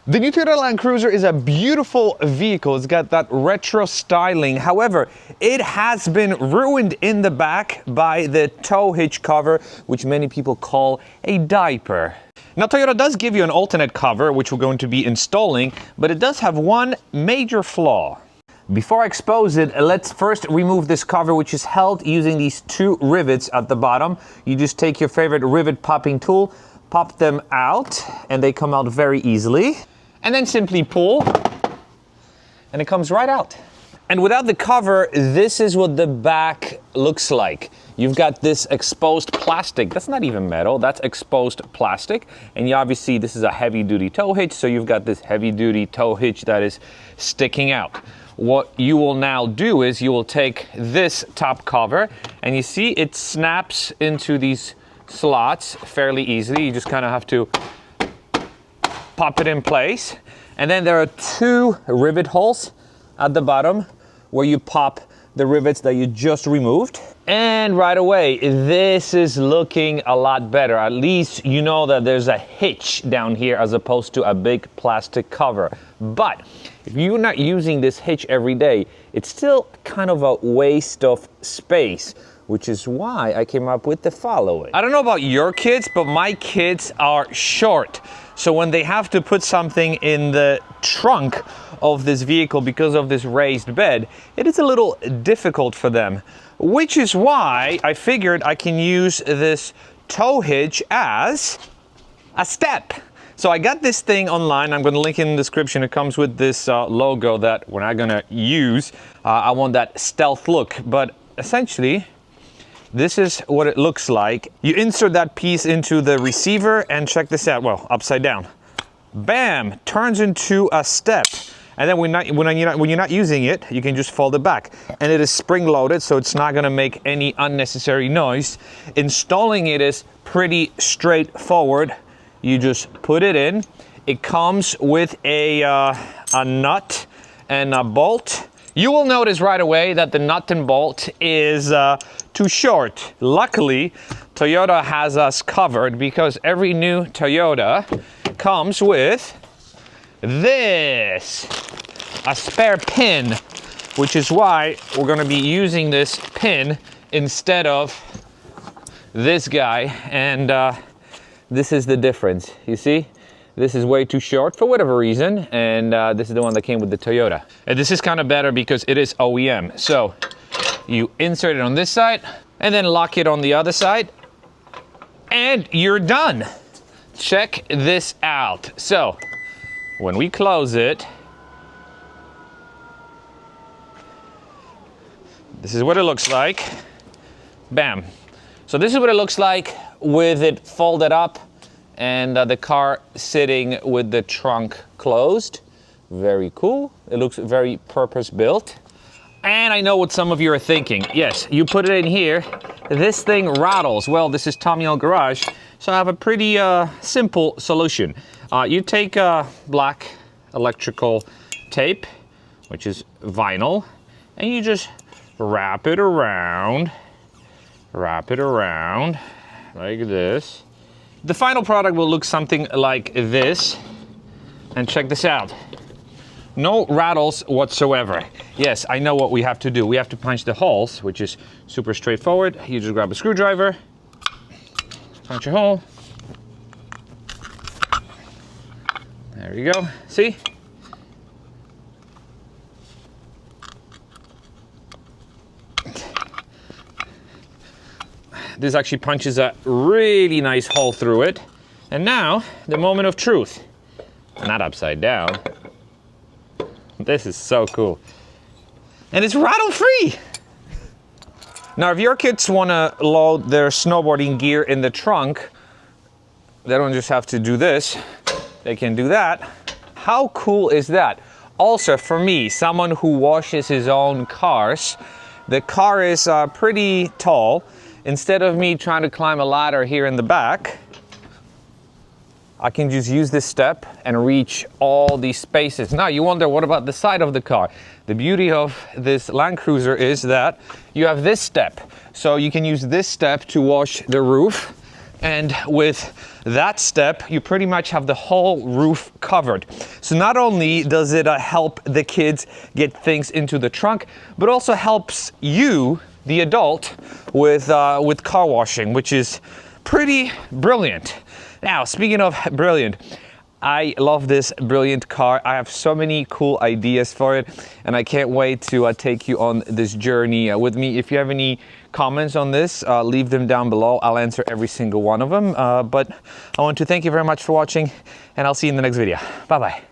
The new Toyota Land Cruiser is a beautiful vehicle. It's got that retro styling. However, it has been ruined in the back by the tow hitch cover, which many people call a diaper. Now, Toyota does give you an alternate cover, which we're going to be installing, but it does have one major flaw. Before I expose it, let's first remove this cover, which is held using these two rivets at the bottom. You just take your favorite rivet popping tool, pop them out, and they come out very easily. And then simply pull, and it comes right out. And without the cover, this is what the back looks like. You've got this exposed plastic. That's not even metal, that's exposed plastic. And you obviously, this is a heavy-duty tow hitch, so you've got this heavy-duty tow hitch that is sticking out. What you will now do is you will take this top cover, and you see it snaps into these slots fairly easily. You just kind of have to pop it in place, and then there are two rivet holes at the bottom where you pop the rivets that you just removed. And right away, this is looking a lot better. At least you know that there's a hitch down here as opposed to a big plastic cover. But if you're not using this hitch every day, it's still kind of a waste of space, which is why I came up with the following. I don't know about your kids, but my kids are short. So when they have to put something in the trunk of this vehicle because of this raised bed, it is a little difficult for them, which is why I figured I can use this tow hitch as a step. So I got this thing online. I'm going to link it in the description. It comes with this logo that we're not going to use. I want that stealth look, but essentially, this is what it looks like. You insert that piece into the receiver and check this out. Well, upside down. Bam! Turns into a step. And then when you're not using it, you can just fold it back. And it is spring loaded, so it's not gonna make any unnecessary noise. Installing it is pretty straightforward. You just put it in. It comes with a nut and a bolt. You will notice right away that the nut and bolt is too short. Luckily, Toyota has us covered because every new Toyota comes with this, a spare pin, which is why we're going to be using this pin instead of this guy. And this is the difference. You see? This is way too short for whatever reason, and this is the one that came with the Toyota. And this is kind of better because it is OEM. So you insert it on this side, and then lock it on the other side, and you're done. Check this out. So when we close it, this is what it looks like. Bam. So this is what it looks like with it folded up and the car sitting with the trunk closed. Very cool. It looks very purpose-built. And I know what some of you are thinking. Yes, you put it in here, this thing rattles. Well, this is Tommy L Garage, so I have a pretty simple solution. You take black electrical tape, which is vinyl, and you just wrap it around like this. The final product will look something like this, and check this out. No rattles whatsoever. Yes, I know what we have to do. We have to punch the holes, which is super straightforward. You just grab a screwdriver, punch a hole. There you go, see? This actually punches a really nice hole through it. And now, the moment of truth. Not upside down. This is so cool. And it's rattle-free. Now, if your kids want to load their snowboarding gear in the trunk, they don't just have to do this. They can do that. How cool is that? Also, for me, someone who washes his own cars, the car is pretty tall. Instead of me trying to climb a ladder here in the back, I can just use this step and reach all these spaces. Now you wonder, what about the side of the car? The beauty of this Land Cruiser is that you have this step. So you can use this step to wash the roof. And with that step, you pretty much have the whole roof covered. So not only does it help the kids get things into the trunk, but also helps you, the adult, with car washing, which is pretty brilliant. Now, speaking of brilliant, I love this brilliant car. I have so many cool ideas for it, and I can't wait to take you on this journey with me. If you have any comments on this, leave them down below. I'll answer every single one of them. But I want to thank you very much for watching, and I'll see you in the next video. Bye-bye.